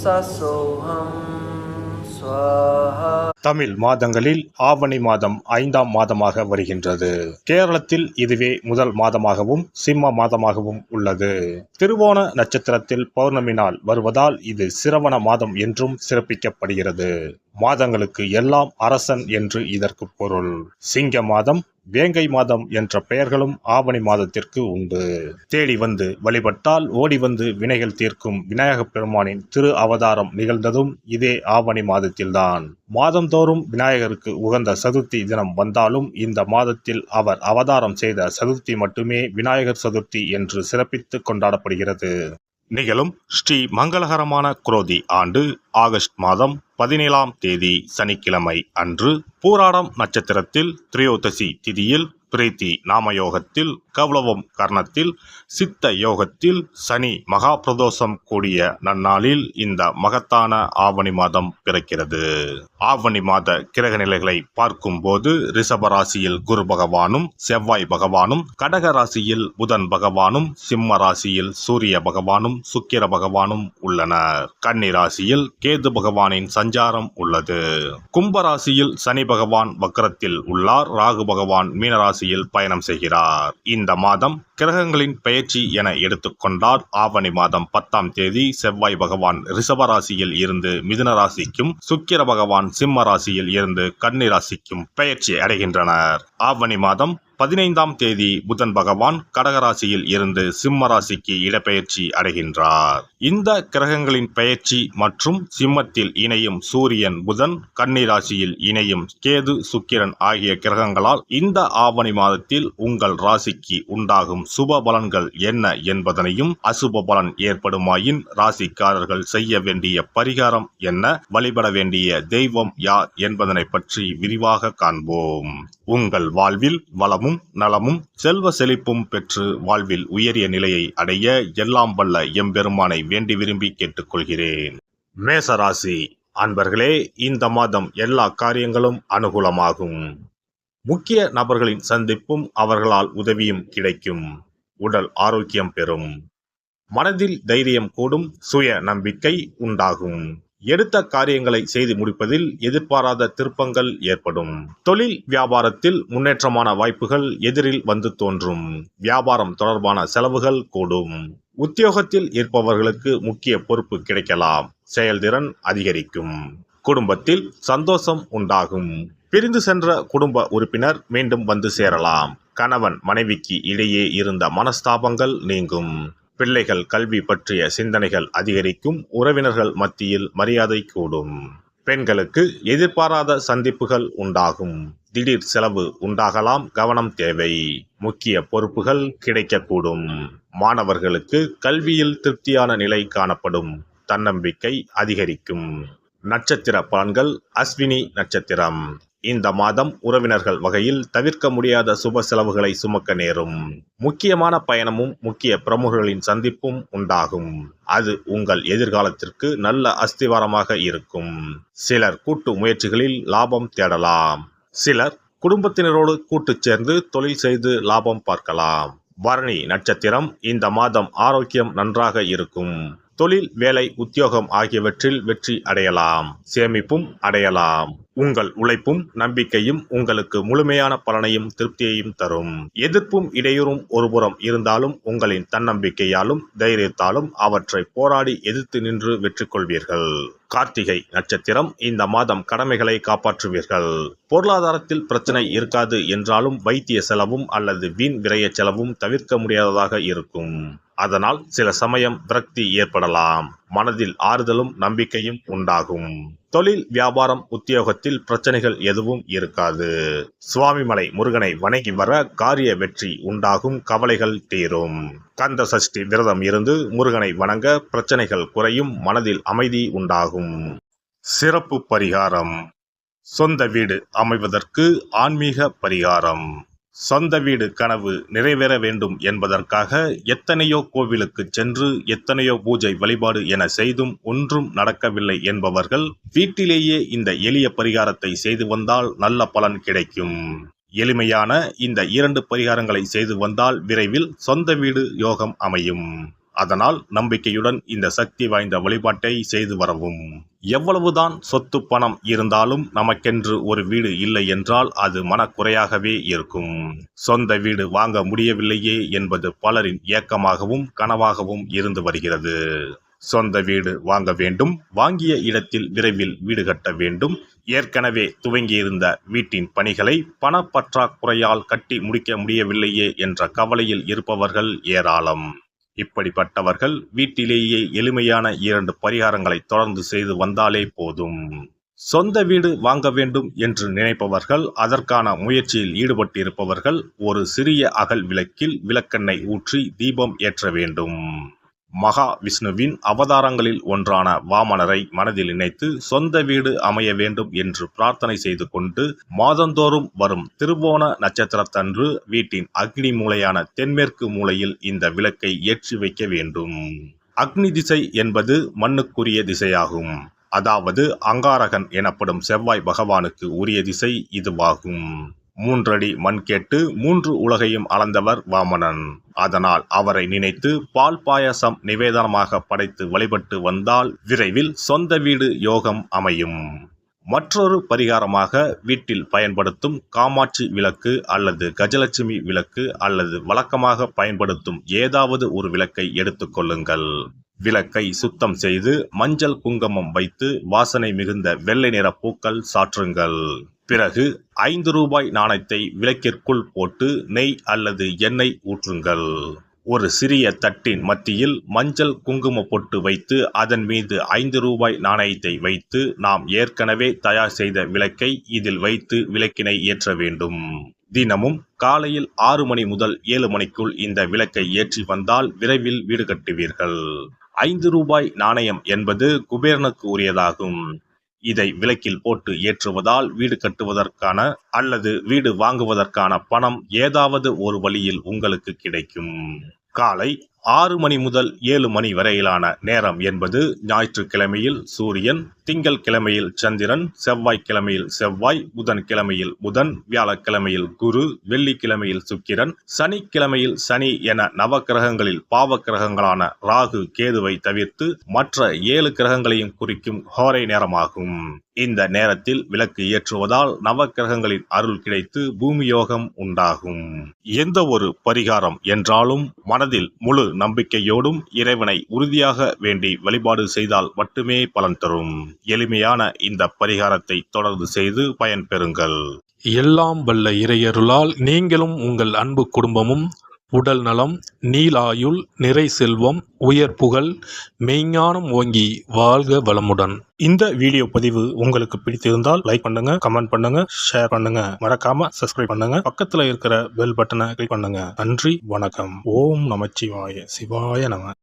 சசோஹம் ஸ்வாஹா. தமிழ் மாதங்களில் ஆவணி மாதம் 5ஆம் மாதமாக வருகின்றது. கேரளத்தில் இதுவே முதல் மாதமாகவும் சிம்ம மாதமாகவும் உள்ளது. திருவோண நட்சத்திரத்தில் பௌர்ணமி நாள் வருவதால் இது சிரவண மாதம் என்றும் சிறப்பிக்கப்படுகிறது. மாதங்களுக்கு எல்லாம் அரசன் என்று இதற்கு பொருள். சிங்க மாதம், வேங்கை மாதம் என்ற பெயர்களும் ஆவணி மாதத்திற்கு உண்டு. தேடி வந்து வழிபட்டால் ஓடி வந்து வினைகள் தீர்க்கும் விநாயகப் பெருமானின் திரு அவதாரம் நிகழ்ந்ததும் இதே ஆவணி மாதத்தில்தான். மாதந்தோறும் விநாயகருக்கு உகந்த சதுர்த்தி தினம் வந்தாலும் இந்த மாதத்தில் அவர் அவதாரம் செய்த சதுர்த்தி மட்டுமே விநாயகர் சதுர்த்தி என்று சிறப்பித்து கொண்டாடப்படுகிறது. நிகழும் ஸ்ரீ மங்களகரமான குரோதி ஆண்டு ஆகஸ்ட் மாதம் 17ஆம் தேதி சனிக்கிழமை அன்று பூராடம் நட்சத்திரத்தில் திரையோதசி திதியில் பிரீத்தி நாமயோகத்தில் கௌளவம் கர்ணத்தில் சித்த யோகத்தில் சனி மகா பிரதோஷம் கூடிய நன்னாளில் இந்த மகத்தான ஆவணி மாதம் பிறக்கிறது. ஆவணி மாத கிரக நிலைகளை பார்க்கும் போது ரிஷப ராசியில் குரு பகவானும் செவ்வாய் பகவானும், கடக ராசியில் புதன் பகவானும், சிம்ம ராசியில் சூரிய பகவானும் சுக்கிர பகவானும் உள்ளனர். கன்னி ராசியில் கேது பகவானின் சஞ்சாரம் உள்ளது. கும்ப ராசியில் சனி பகவான் வக்ரத்தில் உள்ளார். ராகு பகவான் மீனராசி பயணம் செய்கிறார். இந்த மாதம் கிரகங்களின் பெயர்ச்சி என எடுத்துக்கொண்டால் ஆவணி மாதம் 10ஆம் தேதி செவ்வாய் பகவான் ரிஷப ராசியில் இருந்து மிதுன ராசிக்கும், சுக்கிர பகவான் சிம்ம ராசியில் இருந்து கன்னி ராசிக்கும் பெயர்ச்சி அடைகின்றனர். ஆவணி மாதம் 15ஆம் தேதி புதன் பகவான் கடகராசியில் இருந்து சிம்ம ராசிக்கு இடப்பெயர்ச்சி அடைகின்றார். இந்த கிரகங்களின் பெயர்ச்சி மற்றும் சிம்மத்தில் இணையும் சூரியன் புதன், கன்னி ராசியில் இணையும் கேது சுக்கிரன் ஆகிய கிரகங்களால் இந்த ஆவணி மாதத்தில் உங்கள் ராசிக்கு உண்டாகும் சுப பலன்கள் என்ன என்பதனையும், அசுப பலன் ஏற்படுமாயின் ராசிக்காரர்கள் செய்ய வேண்டிய பரிகாரம் என்ன, வழிபட வேண்டிய தெய்வம் யார் என்பதனை பற்றி விரிவாக காண்போம். உங்கள் வாழ்வில் வளமும் நலமும் செல்வ செழிப்பும் பெற்று வாழ்வில் உயரிய நிலையை அடைய எல்லாம் வல்ல எம்பெருமானை வேண்டி விரும்பி கேட்டுக்கொள்கிறேன். மேசராசி அன்பர்களே, இந்த மாதம் எல்லா காரியங்களும் அனுகூலமாகும். முக்கிய நபர்களின் சந்திப்பும் அவர்களால் உதவியும் கிடைக்கும். உடல் ஆரோக்கியம் பெறும். மனதில் தைரியம் கூடும். சுய நம்பிக்கை உண்டாகும். எடுத்த காரியங்களை செய்து முடிப்பதில் எதிர்பாராத திருப்பங்கள் ஏற்படும். தொழில் வியாபாரத்தில் முன்னேற்றமான வாய்ப்புகள் எதிரில் வந்து தோன்றும். வியாபாரம் தொடர்பான செலவுகள் கூடும். உத்தியோகத்தில் இருப்பவர்களுக்கு முக்கிய பொறுப்பு கிடைக்கலாம். செயல்திறன் அதிகரிக்கும். குடும்பத்தில் சந்தோஷம் உண்டாகும். பிரிந்து சென்ற குடும்ப உறுப்பினர் மீண்டும் வந்து சேரலாம். கணவன் மனைவிக்கு இடையே இருந்த மனஸ்தாபங்கள் நீங்கும். பிள்ளைகள் கல்வி பற்றிய சிந்தனைகள் அதிகரிக்கும். உறவினர்கள் மத்தியில் மரியாதை கூடும். பெண்களுக்கு எதிர்பாராத சந்திப்புகள் உண்டாகும். திடீர் செலவு உண்டாகலாம். கவனம் தேவை. முக்கிய பொறுப்புகள் கிடைக்கக்கூடும். மாணவர்களுக்கு கல்வியில் திருப்தியான நிலை காணப்படும். தன்னம்பிக்கை அதிகரிக்கும். நட்சத்திர பலன்கள். அஸ்வினி நட்சத்திரம். இந்த மாதம் உறவினர்கள் வகையில் தவிர்க்க முடியாத சுப செலவுகளை சுமக்க நேரும். முக்கியமான பயணமும் முக்கிய பிரமுகர்களின் சந்திப்பும் உண்டாகும். அது உங்கள் எதிர்காலத்திற்கு நல்ல அஸ்திவாரமாக இருக்கும். சிலர் கூட்டு முயற்சிகளில் லாபம் தேடலாம். சிலர் குடும்பத்தினரோடு கூட்டு சேர்ந்து தொழில் செய்து லாபம் பார்க்கலாம். பரணி நட்சத்திரம். இந்த மாதம் ஆரோக்கியம் நன்றாக இருக்கும். தொழில், வேலை, உத்தியோகம் ஆகியவற்றில் வெற்றி அடையலாம். சேமிப்பும் அடையலாம். உங்கள் உழைப்பும் நம்பிக்கையும் உங்களுக்கு முழுமையான பலனையும் திருப்தியையும் தரும். எதிர்ப்பும் இடையூறும் ஒருபுறம் இருந்தாலும் உங்களின் தன்னம்பிக்கையாலும் தைரியத்தாலும் அவற்றை போராடி எதிர்த்து நின்று வெற்றி கொள்வீர்கள். கார்த்திகை நட்சத்திரம். இந்த மாதம் கடமைகளை காப்பாற்றுவீர்கள். பொருளாதாரத்தில் பிரச்சனை இருக்காது என்றாலும் வைத்திய செலவும் அல்லது வீண் விரய செலவும் தவிர்க்க முடியாததாக இருக்கும். அதனால் சில சமயம் விரக்தி ஏற்படலாம். மனதில் ஆறுதலும் நம்பிக்கையும் உண்டாகும். தொழில், வியாபாரம், உத்தியோகத்தில் பிரச்சனைகள் எதுவும் இருக்காது. சுவாமிமலை முருகனை வணங்கி வர காரிய வெற்றி உண்டாகும். கவலைகள் தீரும். கந்த சஷ்டி விரதம் இருந்து முருகனை வணங்க பிரச்சனைகள் குறையும். மனதில் அமைதி உண்டாகும். சிறப்பு பரிகாரம். சொந்த வீடு அமைவதற்கு ஆன்மீக பரிகாரம். சொந்த வீடு கனவு நிறைவேற வேண்டும் என்பதற்காக எத்தனையோ கோவிலுக்கு சென்று எத்தனையோ பூஜை வழிபாடு என செய்தும் ஒன்றும் நடக்கவில்லை என்பவர்கள் வீட்டிலேயே இந்த எளிய பரிகாரத்தை செய்து வந்தால் நல்ல பலன் கிடைக்கும். எளிமையான இந்த 2 பரிகாரங்களை செய்து வந்தால் விரைவில் சொந்த வீடு யோகம் அமையும். அதனால் நம்பிக்கையுடன் இந்த சக்தி வாய்ந்த வழிபாட்டை செய்து வரவும். எவ்வளவுதான் சொத்து பணம் இருந்தாலும் நமக்கென்று ஒரு வீடு இல்லை என்றால் அது மனக்குறையாகவே இருக்கும். சொந்த வீடு வாங்க முடியவில்லையே என்பது பலரின் ஏக்கமாகவும் கனவாகவும் இருந்து வருகிறது. சொந்த வீடு வாங்க வேண்டும், வாங்கிய இடத்தில் விரைவில் வீடு கட்ட வேண்டும், ஏற்கனவே துவங்கியிருந்த வீட்டின் பணிகளை பணப்பற்றாக்குறையால் கட்டி முடிக்க முடியவில்லையே என்ற கவலையில் இருப்பவர்கள் ஏராளம். இப்படிப்பட்டவர்கள் வீட்டிலேயே எளிமையான 2 பரிகாரங்களை தொடர்ந்து செய்து வந்தாலே போதும். சொந்த வீடு வாங்க வேண்டும் என்று நினைப்பவர்கள், அதற்கான முயற்சியில் ஈடுபட்டிருப்பவர்கள் ஒரு சிறிய அகல் விளக்கில் விளக்கெண்ணெய் ஊற்றி தீபம் ஏற்ற வேண்டும். மகா விஷ்ணுவின் அவதாரங்களில் ஒன்றான வாமனரை மனதில் நினைத்து சொந்த வீடு அமைய வேண்டும் என்று பிரார்த்தனை செய்து கொண்டு மாதந்தோறும் வரும் திருவோண நட்சத்திரத்தன்று வீட்டின் அக்னி மூலையான தென்மேற்கு மூலையில் இந்த விளக்கை ஏற்றி வைக்க வேண்டும். அக்னி திசை என்பது மண்ணுக்குரிய திசையாகும். அதாவது அங்காரகன் எனப்படும் செவ்வாய் பகவானுக்கு உரிய திசை இதுவாகும். 3 அடி மண் கேட்டு 3 உலகையும் அளந்தவர் வாமனன். அதனால் அவரை நினைத்து பால் பாயசம் நிவேதனமாக படைத்து வழிபட்டு வந்தால் விரைவில் சொந்த வீடு யோகம் அமையும். மற்றொரு பரிகாரமாக வீட்டில் பயன்படுத்தும் காமாட்சி விளக்கு அல்லது கஜலட்சுமி விளக்கு அல்லது வழக்கமாக பயன்படுத்தும் ஏதாவது ஒரு விளக்கை எடுத்துக்கொள்ளுங்கள். விளக்கை சுத்தம் செய்து மஞ்சள் குங்குமம் வைத்து வாசனை மிகுந்த வெள்ளை நிற பூக்கள் சாற்றுங்கள். பிறகு 5 ரூபாய் நாணயத்தை விளக்கிற்குள் போட்டு நெய் அல்லது எண்ணெய் ஊற்றுங்கள். ஒரு சிறிய தட்டின் மத்தியில் மஞ்சள் குங்கும பொட்டு வைத்து அதன் மீது 5 ரூபாய் நாணயத்தை வைத்து நாம் ஏற்கனவே தயார் செய்த விளக்கை இதில் வைத்து விளக்கினை ஏற்ற வேண்டும். தினமும் காலையில் 6 மணி முதல் 7 மணிக்குள் இந்த விளக்கை ஏற்றி வந்தால் விரைவில் வீடு கட்டுவீர்கள். 5 ரூபாய் நாணயம் என்பது குபேரனுக்கு உரியதாகும். இதை விளக்கில் போட்டு ஏற்றுவதால் வீடு கட்டுவதற்கான அல்லது வீடு வாங்குவதற்கான பணம் ஏதாவது ஒரு வழியில் உங்களுக்கு கிடைக்கும். காலை 6 மணி முதல் 7 மணி வரையிலான நேரம் என்பது ஞாயிற்றுக்கிழமையில் சூரியன், திங்கள் கிழமையில் சந்திரன், செவ்வாய்க்கிழமையில் செவ்வாய், புதன் கிழமையில் புதன், வியாழக்கிழமையில் குரு, வெள்ளிக்கிழமையில் சுக்கிரன், சனிக்கிழமையில் சனி என நவக்கிரகங்களில் பாவ கிரகங்களான ராகு கேதுவை தவிர்த்து மற்ற 7 கிரகங்களையும் குறிக்கும் ஹோரை நேரமாகும். இந்த நேரத்தில் விளக்கு ஏற்றுவதால் நவக்கிரகங்களின் அருள் கிடைத்து பூமி யோகம் உண்டாகும். எந்த ஒரு பரிகாரம் என்றாலும் மனதில் முழு நம்பிக்கையோடும் இறைவனை உறுதியாக வேண்டி வழிபாடு செய்தால் மட்டுமே பலன் தரும். எளிமையான இந்த பரிகாரத்தை தொடர்ந்து செய்து பயன் பெறுங்கள். எல்லாம் வல்ல இறையருளால் நீங்களும் உங்கள் அன்பு குடும்பமும் உடல் நலம், நீலாயுள், நிறை செல்வம், உயர் புகழ், மெய்ஞானம் ஓங்கி வாழ்க வளமுடன். இந்த வீடியோ பதிவு உங்களுக்கு பிடித்திருந்தால் லைக் பண்ணுங்க, கமெண்ட் பண்ணுங்க, ஷேர் பண்ணுங்க, மறக்காம சப்ஸ்கிரைப் பண்ணுங்க, பக்கத்துல இருக்கிற பெல் பட்டனை கிளிக் பண்ணுங்க. நன்றி, வணக்கம். ஓம் நமச்சிவாய. சிவாய நம.